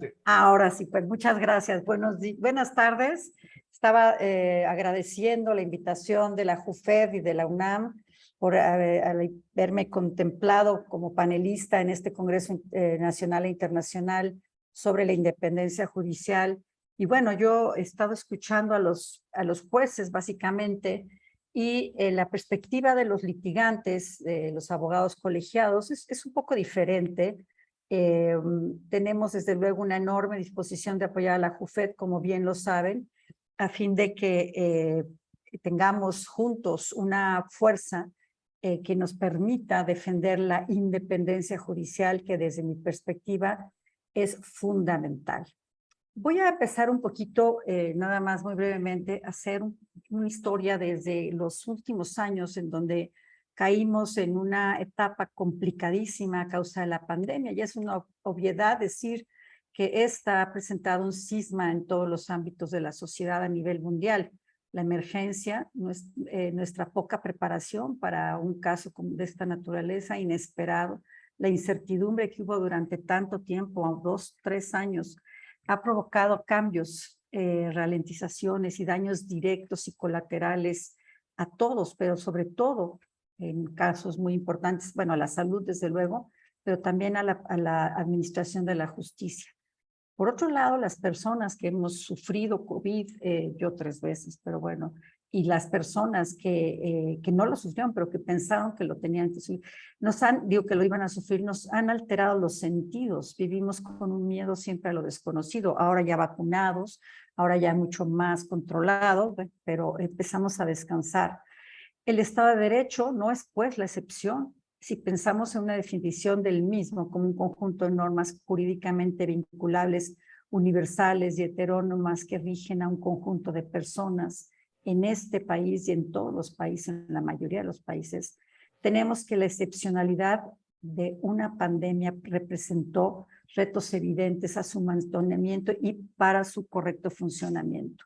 adelante. Ahora sí, pues muchas gracias. Buenas tardes. Estaba agradeciendo la invitación de la JUFED y de la UNAM por haberme contemplado como panelista en este Congreso Nacional e Internacional sobre la independencia judicial. Y bueno, yo he estado escuchando a los jueces básicamente y la perspectiva de los litigantes, de los abogados colegiados, es un poco diferente. Tenemos desde luego una enorme disposición de apoyar a la JUFED, como bien lo saben, a fin de que tengamos juntos una fuerza que nos permita defender la independencia judicial, que desde mi perspectiva es fundamental. Voy a empezar un poquito, nada más muy brevemente, a hacer una historia desde los últimos años en donde caímos en una etapa complicadísima a causa de la pandemia. Y es una obviedad decir que esta ha presentado un cisma en todos los ámbitos de la sociedad a nivel mundial. La emergencia, nuestra poca preparación para un caso de esta naturaleza, inesperado, la incertidumbre que hubo durante tanto tiempo, 2, 3 años, ha provocado cambios, ralentizaciones y daños directos y colaterales a todos, pero sobre todo en casos muy importantes, bueno, a la salud desde luego, pero también a la administración de la justicia. Por otro lado, las personas que hemos sufrido COVID, yo 3 veces, pero bueno, y las personas que no lo sufrieron, pero que pensaron que lo tenían que sufrir, digo que lo iban a sufrir, nos han alterado los sentidos. Vivimos con un miedo siempre a lo desconocido, ahora ya vacunados, ahora ya mucho más controlado, pero empezamos a descansar. El Estado de Derecho no es, pues, la excepción. Si pensamos en una definición del mismo como un conjunto de normas jurídicamente vinculables, universales y heterónomas que rigen a un conjunto de personas en este país y en todos los países, en la mayoría de los países, tenemos que la excepcionalidad de una pandemia representó retos evidentes a su mantenimiento y para su correcto funcionamiento.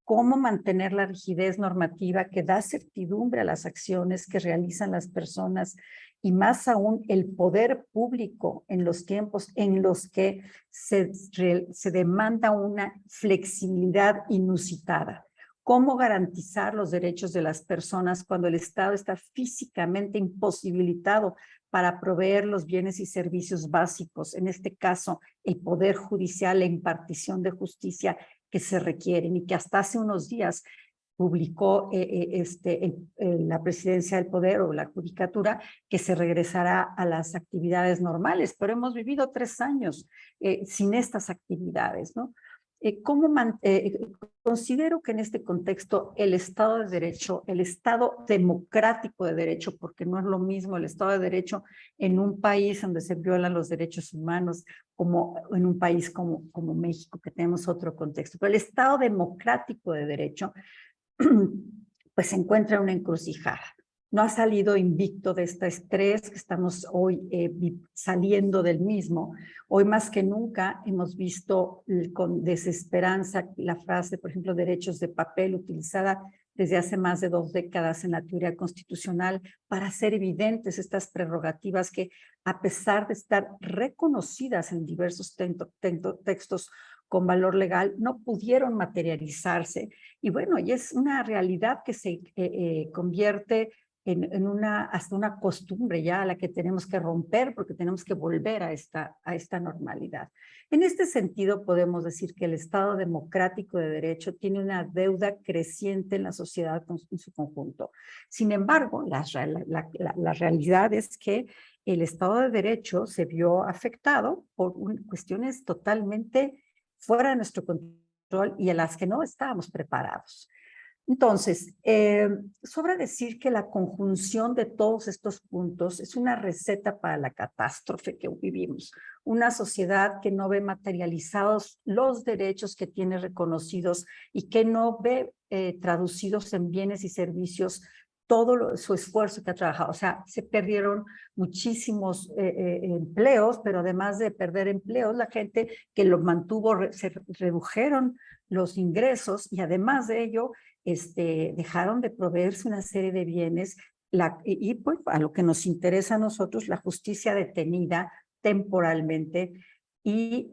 Cómo mantener la rigidez normativa que da certidumbre a las acciones que realizan las personas y más aún el poder público en los tiempos en los que se demanda una flexibilidad inusitada. Cómo garantizar los derechos de las personas cuando el Estado está físicamente imposibilitado para proveer los bienes y servicios básicos, en este caso el poder judicial, la impartición de justicia que se requieren, y que hasta hace unos días publicó la Presidencia del Poder o la Judicatura que se regresará a las actividades normales, pero hemos vivido 3 años sin estas actividades, ¿no? Considero que en este contexto el Estado de Derecho, el Estado democrático de Derecho, porque no es lo mismo el Estado de Derecho en un país donde se violan los derechos humanos como en un país como México, que tenemos otro contexto, pero el Estado democrático de Derecho pues se encuentra en una encrucijada. No ha salido invicto de este estrés que estamos hoy saliendo del mismo. Hoy más que nunca hemos visto con desesperanza la frase, por ejemplo, derechos de papel, utilizada desde hace más de 2 décadas en la teoría constitucional para hacer evidentes estas prerrogativas que, a pesar de estar reconocidas en diversos textos con valor legal, no pudieron materializarse. Y bueno, y es una realidad que se convierte hasta una costumbre ya a la que tenemos que romper, porque tenemos que volver a esta normalidad. En este sentido, podemos decir que el Estado democrático de Derecho tiene una deuda creciente en la sociedad en su conjunto. Sin embargo, la realidad es que el Estado de Derecho se vio afectado por cuestiones totalmente fuera de nuestro control y a las que no estábamos preparados. Entonces, sobra decir que la conjunción de todos estos puntos es una receta para la catástrofe que vivimos. Una sociedad que no ve materializados los derechos que tiene reconocidos y que no ve traducidos en bienes y servicios todo su esfuerzo que ha trabajado. O sea, se perdieron muchísimos empleos, pero además de perder empleos, la gente que los mantuvo, se redujeron los ingresos y además de ello, dejaron de proveerse una serie de bienes y pues a lo que nos interesa a nosotros, la justicia detenida temporalmente y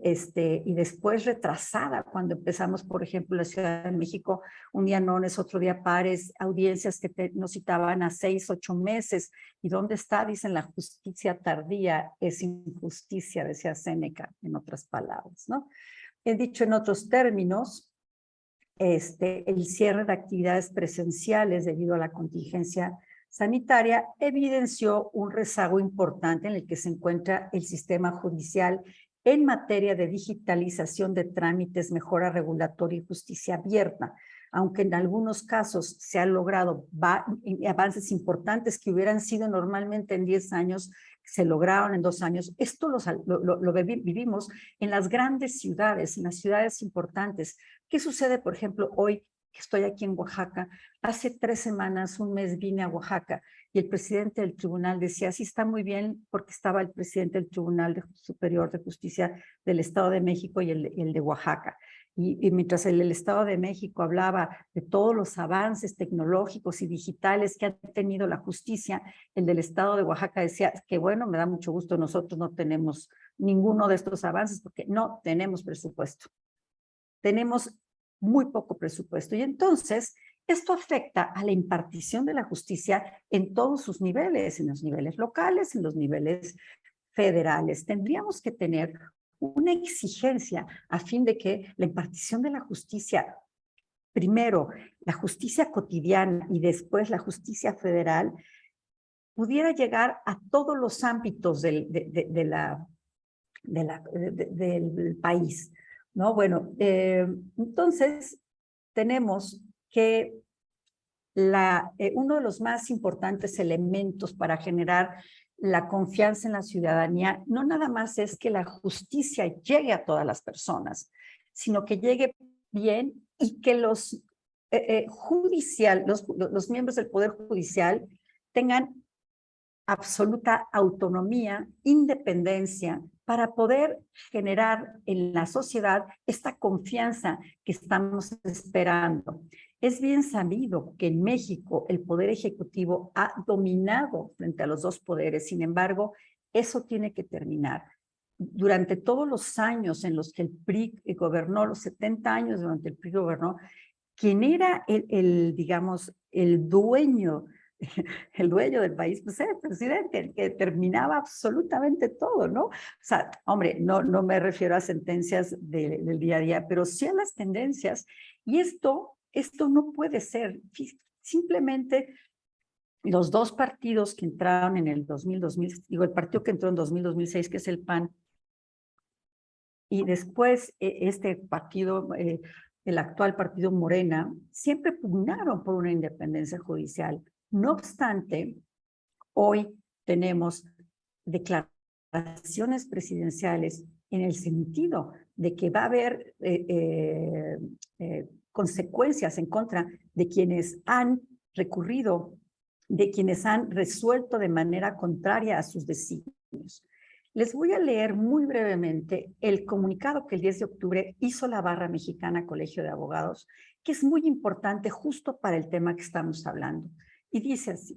después retrasada cuando empezamos, por ejemplo, en la Ciudad de México, un día nones, otro día pares, audiencias que nos citaban a 6, 8 meses. ¿Y dónde está? Dicen, la justicia tardía es injusticia, decía Séneca, en otras palabras, ¿no? He dicho en otros términos, el cierre de actividades presenciales debido a la contingencia sanitaria evidenció un rezago importante en el que se encuentra el sistema judicial en materia de digitalización de trámites, mejora regulatoria y justicia abierta. Aunque en algunos casos se han logrado avances importantes que hubieran sido normalmente en 10 años, se lograron en 2 años. Esto lo vivimos en las grandes ciudades, en las ciudades importantes. ¿Qué sucede, por ejemplo, hoy que estoy aquí en Oaxaca? Hace 3 semanas, un mes, vine a Oaxaca y el presidente del tribunal decía, sí, está muy bien, porque estaba el presidente del Tribunal Superior de Justicia del Estado de México y el de Oaxaca. Y mientras el Estado de México hablaba de todos los avances tecnológicos y digitales que ha tenido la justicia, el del Estado de Oaxaca decía que bueno, me da mucho gusto, nosotros no tenemos ninguno de estos avances porque no tenemos presupuesto. Tenemos muy poco presupuesto y entonces esto afecta a la impartición de la justicia en todos sus niveles, en los niveles locales, en los niveles federales. Tendríamos que tener una exigencia a fin de que la impartición de la justicia, primero la justicia cotidiana y después la justicia federal, pudiera llegar a todos los ámbitos del país, ¿no? Bueno, entonces tenemos que uno de los más importantes elementos para generar la confianza en la ciudadanía no nada más es que la justicia llegue a todas las personas, sino que llegue bien y que los miembros del Poder Judicial tengan absoluta autonomía, independencia, para poder generar en la sociedad esta confianza que estamos esperando. Es bien sabido que en México el Poder Ejecutivo ha dominado frente a los dos poderes, sin embargo, eso tiene que terminar. Durante todos los años en los que el PRI gobernó, los 70 años durante el PRI gobernó, quien era digamos, el dueño del país, pues era el presidente, el que determinaba absolutamente todo, ¿no? O sea, hombre, no me refiero a sentencias del día a día, pero sí a las tendencias. Y esto no puede ser. Simplemente los dos partidos que entraron en el 2000, digo, el partido que entró en 2006, que es el PAN, y después este partido, el actual partido Morena, siempre pugnaron por una independencia judicial. No obstante, hoy tenemos declaraciones presidenciales en el sentido de que va a haber consecuencias en contra de quienes han recurrido, de quienes han resuelto de manera contraria a sus designios. Les voy a leer muy brevemente el comunicado que el 10 de octubre hizo la Barra Mexicana Colegio de Abogados, que es muy importante justo para el tema que estamos hablando. Y dice así,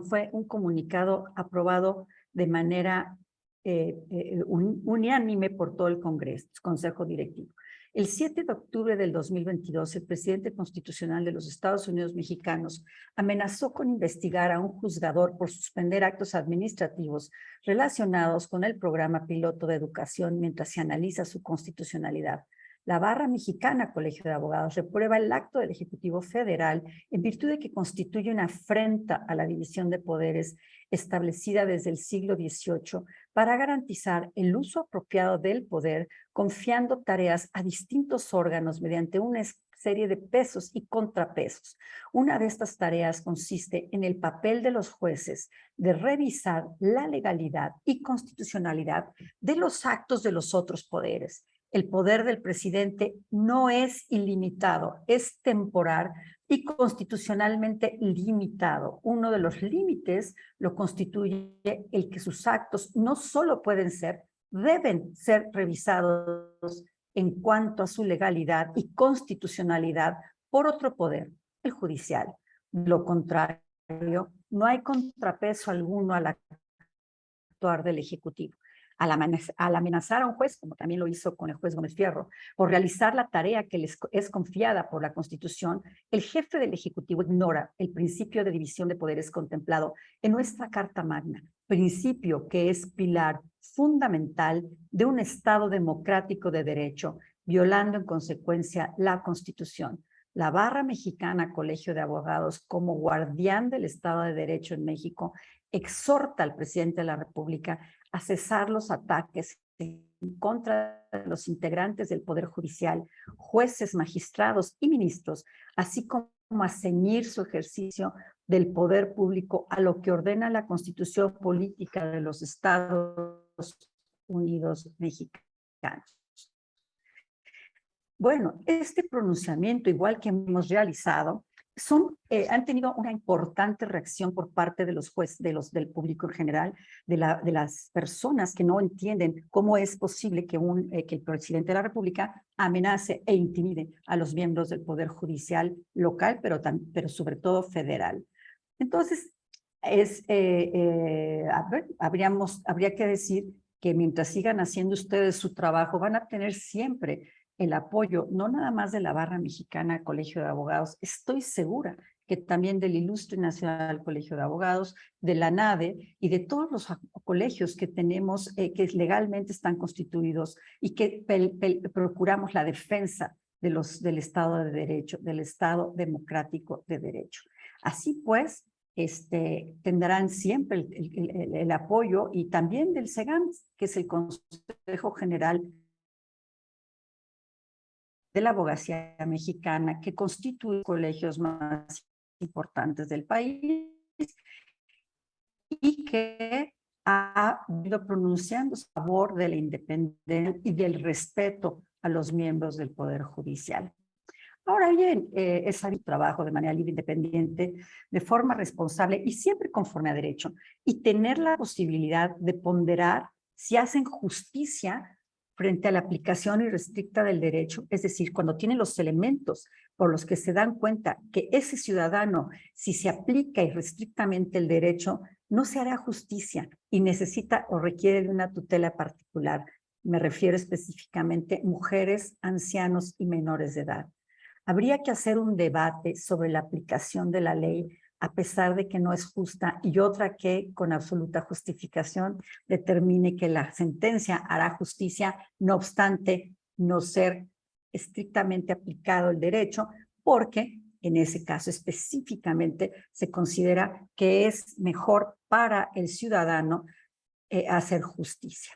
fue un comunicado aprobado de manera unánime por todo el Consejo Directivo. El 7 de octubre del 2022, el presidente constitucional de los Estados Unidos mexicanos amenazó con investigar a un juzgador por suspender actos administrativos relacionados con el programa piloto de educación mientras se analiza su constitucionalidad. La Barra Mexicana Colegio de Abogados reprueba el acto del Ejecutivo Federal en virtud de que constituye una afrenta a la división de poderes establecida desde el siglo XVIII para garantizar el uso apropiado del poder, confiando tareas a distintos órganos mediante una serie de pesos y contrapesos. Una de estas tareas consiste en el papel de los jueces de revisar la legalidad y constitucionalidad de los actos de los otros poderes. El poder del presidente no es ilimitado, es temporal y constitucionalmente limitado. Uno de los límites lo constituye el que sus actos no solo pueden ser, deben ser revisados en cuanto a su legalidad y constitucionalidad por otro poder, el judicial. Lo contrario, no hay contrapeso alguno al actuar del Ejecutivo. al amenazar a un juez, como también lo hizo con el juez Gómez Fierro, por realizar la tarea que les es confiada por la Constitución, el jefe del Ejecutivo ignora el principio de división de poderes contemplado en nuestra Carta Magna, principio que es pilar fundamental de un Estado democrático de derecho, violando en consecuencia la Constitución. La Barra Mexicana Colegio de Abogados, como guardián del Estado de Derecho en México, exhorta al presidente de la República a cesar los ataques en contra de los integrantes del Poder Judicial, jueces, magistrados y ministros, así como a ceñir su ejercicio del poder público a lo que ordena la Constitución Política de los Estados Unidos Mexicanos. Bueno, este pronunciamiento, igual que hemos realizado, han tenido una importante reacción por parte de los jueces, del público en general, de las personas que no entienden cómo es posible que el presidente de la República amenace e intimide a los miembros del Poder Judicial local, pero sobre todo federal. Entonces, habría que decir que mientras sigan haciendo ustedes su trabajo, van a tener siempre el apoyo, no nada más de la Barra Mexicana Colegio de Abogados, estoy segura que también del Ilustre Nacional Colegio de Abogados, de la NADE y de todos los colegios que tenemos, que legalmente están constituidos y que procuramos la defensa del Estado de Derecho, del Estado democrático de derecho. Así pues, tendrán siempre el apoyo y también del CEGAMS, que es el Consejo General de la Abogacía Mexicana, que constituye los colegios más importantes del país y que ha ido pronunciándose a favor de la independencia y del respeto a los miembros del Poder Judicial. Ahora bien, es un trabajo de manera libre, independiente, de forma responsable y siempre conforme a derecho, y tener la posibilidad de ponderar si hacen justicia frente a la aplicación irrestricta del derecho, es decir, cuando tienen los elementos por los que se dan cuenta que ese ciudadano, si se aplica irrestrictamente el derecho, no se hará justicia y necesita o requiere de una tutela particular. Me refiero específicamente a mujeres, ancianos y menores de edad. Habría que hacer un debate sobre la aplicación de la ley a pesar de que no es justa, y otra que, con absoluta justificación, determine que la sentencia hará justicia, no obstante no ser estrictamente aplicado el derecho, porque en ese caso específicamente se considera que es mejor para el ciudadano hacer justicia.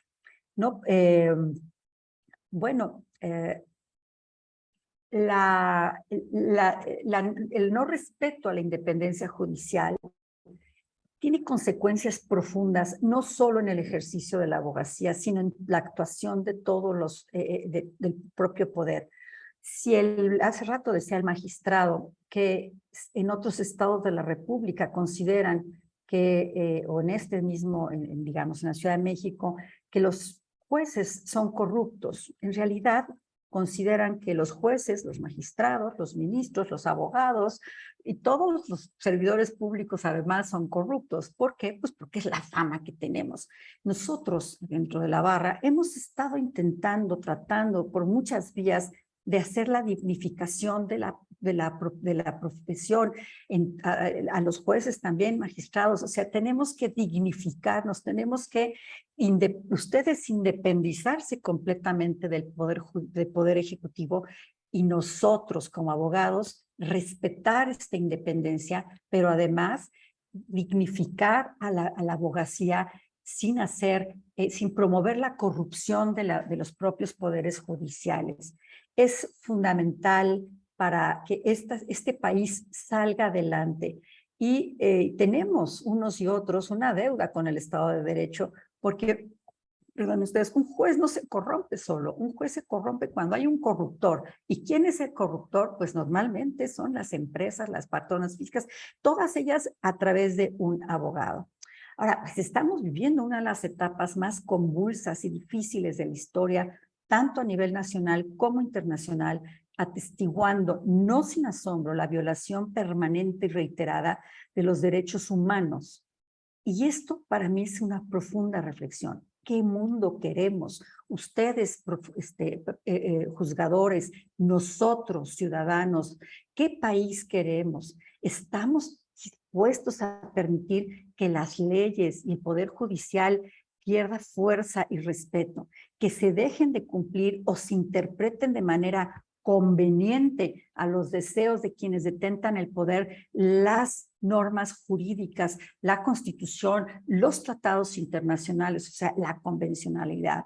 ¿No? El no respeto a la independencia judicial tiene consecuencias profundas, no solo en el ejercicio de la abogacía, sino en la actuación de todos del propio poder. Si hace rato decía el magistrado que en otros estados de la República consideran que, o en este mismo, digamos, en la Ciudad de México, que los jueces son corruptos. En realidad, consideran que los jueces, los magistrados, los ministros, los abogados y todos los servidores públicos además son corruptos. ¿Por qué? Pues porque es la fama que tenemos. Nosotros, dentro de la barra, hemos estado tratando por muchas vías de hacer la dignificación de la profesión, a los jueces también, magistrados. O sea, tenemos que dignificarnos, tenemos que ustedes independizarse completamente del poder ejecutivo, y nosotros como abogados respetar esta independencia, pero además dignificar a la abogacía sin promover la corrupción de los propios poderes judiciales. Es fundamental para que este país salga adelante. Y tenemos unos y otros una deuda con el Estado de Derecho, porque, perdón ustedes, un juez no se corrompe solo, un juez se corrompe cuando hay un corruptor. ¿Y quién es el corruptor? Pues normalmente son las empresas, las patronas físicas, todas ellas a través de un abogado. Ahora, pues estamos viviendo una de las etapas más convulsas y difíciles de la historia, tanto a nivel nacional como internacional, atestiguando, no sin asombro, la violación permanente y reiterada de los derechos humanos. Y esto para mí es una profunda reflexión. ¿Qué mundo queremos? Ustedes, juzgadores, nosotros, ciudadanos, ¿qué país queremos? ¿Estamos dispuestos a permitir que las leyes y el poder judicial pierda fuerza y respeto, que se dejen de cumplir o se interpreten de manera conveniente a los deseos de quienes detentan el poder las normas jurídicas, la Constitución, los tratados internacionales, o sea, la convencionalidad?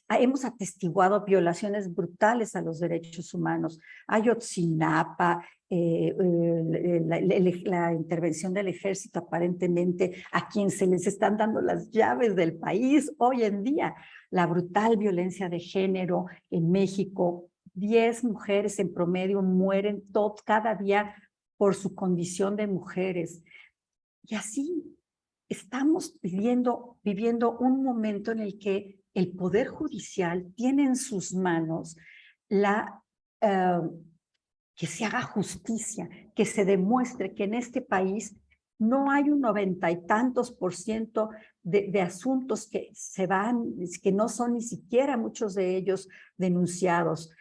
Hemos atestiguado violaciones brutales a los derechos humanos. Ayotzinapa, la intervención del ejército aparentemente a quien se les están dando las llaves del país hoy en día, la brutal violencia de género en México. 10 mujeres en promedio mueren cada día por su condición de mujeres. Y así estamos viviendo un momento en el que el Poder Judicial tiene en sus manos que se haga justicia, que se demuestre que en este país no hay un 90 y tantos % de asuntos que se van, que no son ni siquiera muchos de ellos denunciados,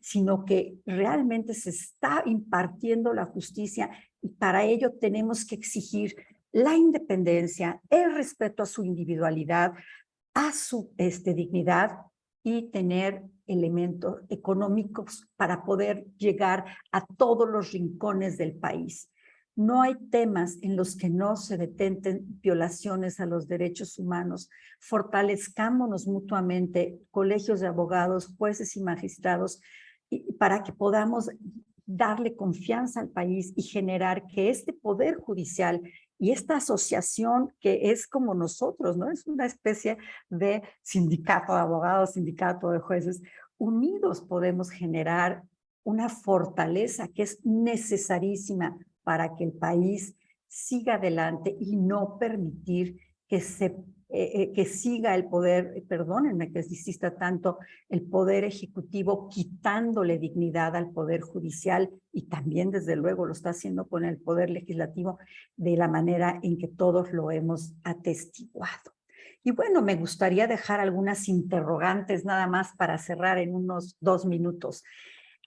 sino que realmente se está impartiendo la justicia, y para ello tenemos que exigir la independencia, el respeto a su individualidad, a su dignidad, y tener elementos económicos para poder llegar a todos los rincones del país. No hay temas en los que no se detenten violaciones a los derechos humanos. Fortalezcámonos mutuamente, colegios de abogados, jueces y magistrados, para que podamos darle confianza al país y generar que este poder judicial y esta asociación que es como nosotros, ¿no? Es una especie de sindicato de abogados, sindicato de jueces. Unidos podemos generar una fortaleza que es necesarísima para que el país siga adelante y no permitir que que siga el poder, perdónenme que insista tanto, el poder ejecutivo quitándole dignidad al poder judicial, y también desde luego lo está haciendo con el poder legislativo de la manera en que todos lo hemos atestiguado. Y bueno, me gustaría dejar algunas interrogantes nada más para cerrar en unos 2 minutos.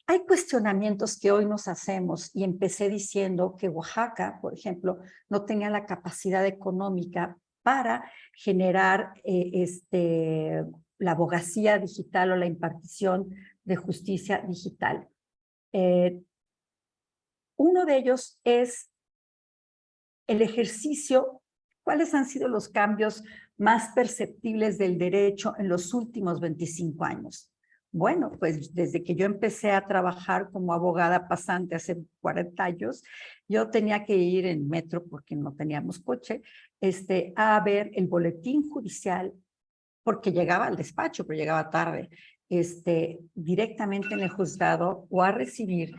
Hay cuestionamientos que hoy nos hacemos, y empecé diciendo que Oaxaca, por ejemplo, no tenía la capacidad económica para generar la abogacía digital o la impartición de justicia digital. Uno de ellos es el ejercicio. ¿Cuáles han sido los cambios más perceptibles del derecho en los últimos 25 años? Bueno, pues desde que yo empecé a trabajar como abogada pasante hace 40 años, yo tenía que ir en metro porque no teníamos coche, a ver el boletín judicial, porque llegaba al despacho, pero llegaba tarde, directamente en el juzgado, o a recibir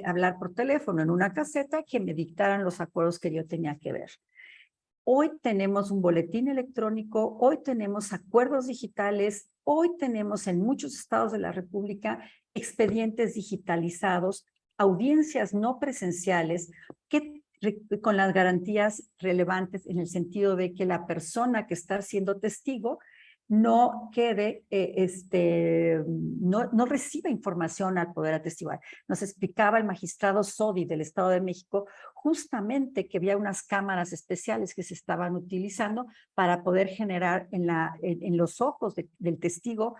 hablar por teléfono en una caseta, que me dictaran los acuerdos que yo tenía que ver. Hoy tenemos un boletín electrónico, hoy tenemos acuerdos digitales, hoy tenemos en muchos estados de la República expedientes digitalizados, audiencias no presenciales, con las garantías relevantes, en el sentido de que la persona que está siendo testigo no quede, no reciba información al poder atestiguar. Nos explicaba el magistrado Sodi del Estado de México justamente que había unas cámaras especiales que se estaban utilizando para poder generar en los ojos del testigo,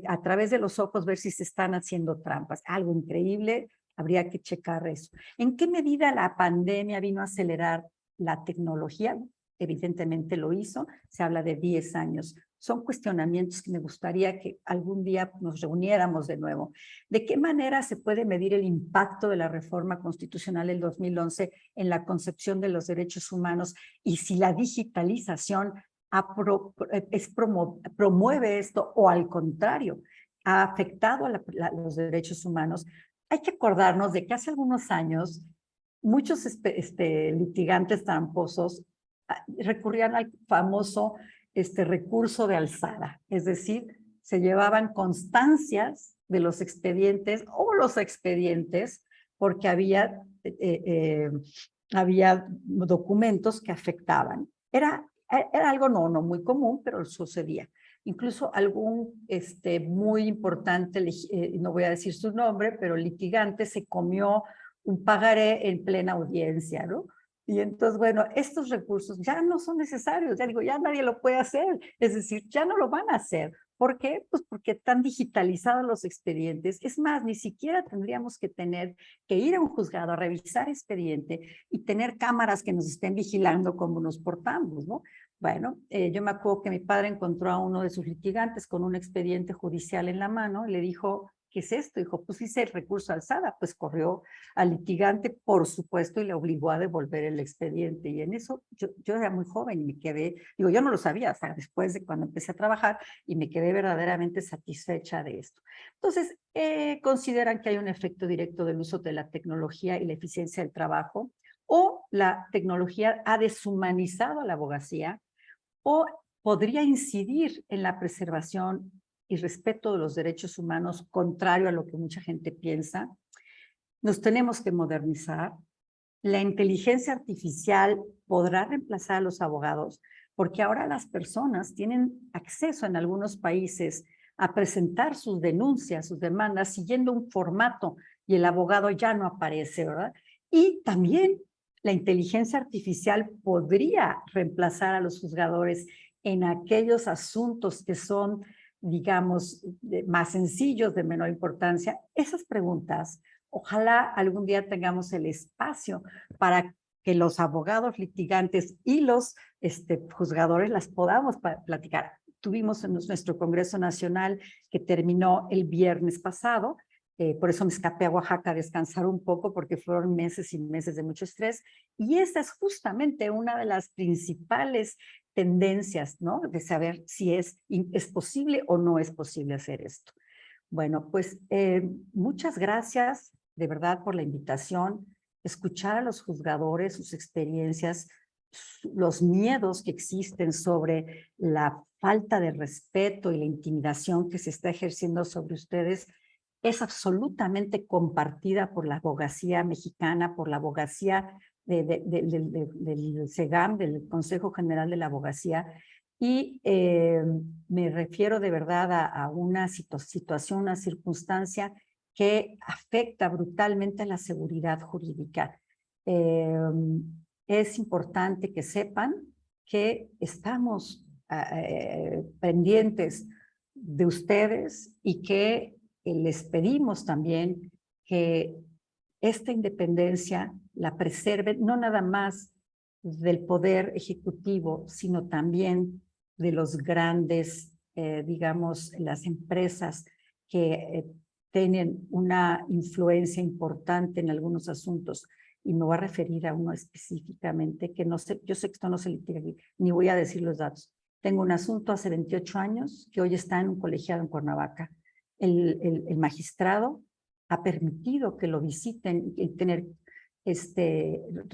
a través de los ojos, ver si se están haciendo trampas. Algo increíble, habría que checar eso. ¿En qué medida la pandemia vino a acelerar la tecnología? Evidentemente lo hizo, se habla de 10 años. Son cuestionamientos que me gustaría que algún día nos reuniéramos de nuevo. ¿De qué manera se puede medir el impacto de la reforma constitucional del 2011 en la concepción de los derechos humanos, y si la digitalización promueve esto, o al contrario, ha afectado a los derechos humanos? Hay que acordarnos de que hace algunos años muchos litigantes tramposos recurrían al famoso recurso de alzada, es decir, se llevaban constancias de los expedientes o los expedientes porque había documentos que afectaban. Era Era algo no muy común, pero sucedía. Incluso algún muy importante, no voy a decir su nombre, pero litigante se comió un pagaré en plena audiencia, ¿no? Y entonces, bueno, estos recursos ya no son necesarios, ya digo, ya nadie lo puede hacer, es decir, ya no lo van a hacer. ¿Por qué? Pues porque están digitalizados los expedientes. Es más, ni siquiera tendríamos que tener que ir a un juzgado a revisar expediente y tener cámaras que nos estén vigilando cómo nos portamos, ¿no? Bueno, yo me acuerdo que mi padre encontró a uno de sus litigantes con un expediente judicial en la mano y le dijo, ¿qué es esto? Dijo, pues hice el recurso alzada. Pues corrió al litigante, por supuesto, y le obligó a devolver el expediente. Y en eso yo era muy joven y me quedé, digo, yo no lo sabía hasta después de cuando empecé a trabajar y me quedé verdaderamente satisfecha de esto. Entonces, consideran que hay un efecto directo del uso de la tecnología y la eficiencia del trabajo, o la tecnología ha deshumanizado a la abogacía, o podría incidir en la preservación y respeto de los derechos humanos, contrario a lo que mucha gente piensa. Nos tenemos que modernizar. La inteligencia artificial podrá reemplazar a los abogados, porque ahora las personas tienen acceso en algunos países a presentar sus denuncias, sus demandas, siguiendo un formato, y el abogado ya no aparece, ¿verdad? Y también la inteligencia artificial podría reemplazar a los juzgadores en aquellos asuntos que son, digamos, más sencillos, de menor importancia. Esas preguntas, ojalá algún día tengamos el espacio para que los abogados litigantes y los juzgadores las podamos platicar. Tuvimos en nuestro Congreso Nacional que terminó el viernes pasado, por eso me escapé a Oaxaca a descansar un poco, porque fueron meses y meses de mucho estrés, y esa es justamente una de las principales tendencias, ¿no? De saber si es posible o no es posible hacer esto. Bueno, pues muchas gracias de verdad por la invitación, escuchar a los juzgadores, sus experiencias, los miedos que existen sobre la falta de respeto y la intimidación que se está ejerciendo sobre ustedes, es absolutamente compartida por la abogacía mexicana, por la abogacía del CEGAM, del Consejo General de la Abogacía, y me refiero de verdad a una situación, una circunstancia que afecta brutalmente a la seguridad jurídica. Es importante que sepan que estamos pendientes de ustedes y que les pedimos también que esta independencia la preserven, no nada más del poder ejecutivo, sino también de los grandes, digamos, las empresas que tienen una influencia importante en algunos asuntos. Y me voy a referir a uno específicamente, que no sé, yo sé que esto no se litiga aquí, ni voy a decir los datos. Tengo un asunto hace 28 años que hoy está en un colegiado en Cuernavaca. El magistrado ha permitido que lo visiten y tener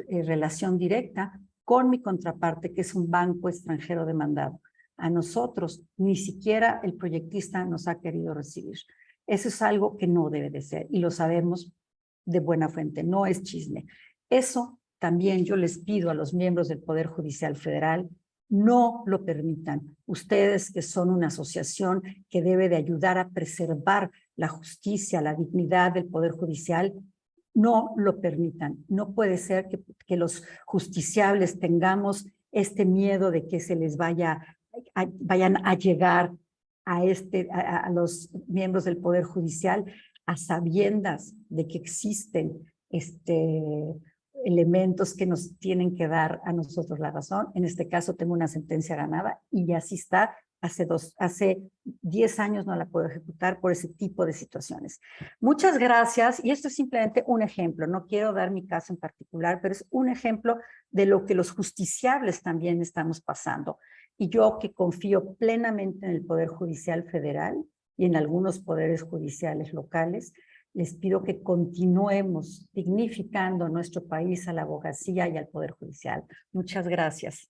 relación directa con mi contraparte, que es un banco extranjero demandado. A nosotros ni siquiera el proyectista nos ha querido recibir. Eso es algo que no debe de ser y lo sabemos de buena fuente, no es chisme. Eso también yo les pido a los miembros del Poder Judicial Federal, no lo permitan. Ustedes, que son una asociación que debe de ayudar a preservar la justicia, la dignidad del Poder Judicial, no lo permitan. No puede ser que los justiciables tengamos este miedo de que se les vayan a llegar a los miembros del Poder Judicial a sabiendas de que existen elementos que nos tienen que dar a nosotros la razón. En este caso tengo una sentencia ganada y así está. Hace 10 años no la puedo ejecutar por ese tipo de situaciones. Muchas gracias, y esto es simplemente un ejemplo, no quiero dar mi caso en particular, pero es un ejemplo de lo que los justiciables también estamos pasando. Y yo, que confío plenamente en el Poder Judicial Federal y en algunos poderes judiciales locales, les pido que continuemos dignificando nuestro país, a la abogacía y al Poder Judicial. Muchas gracias.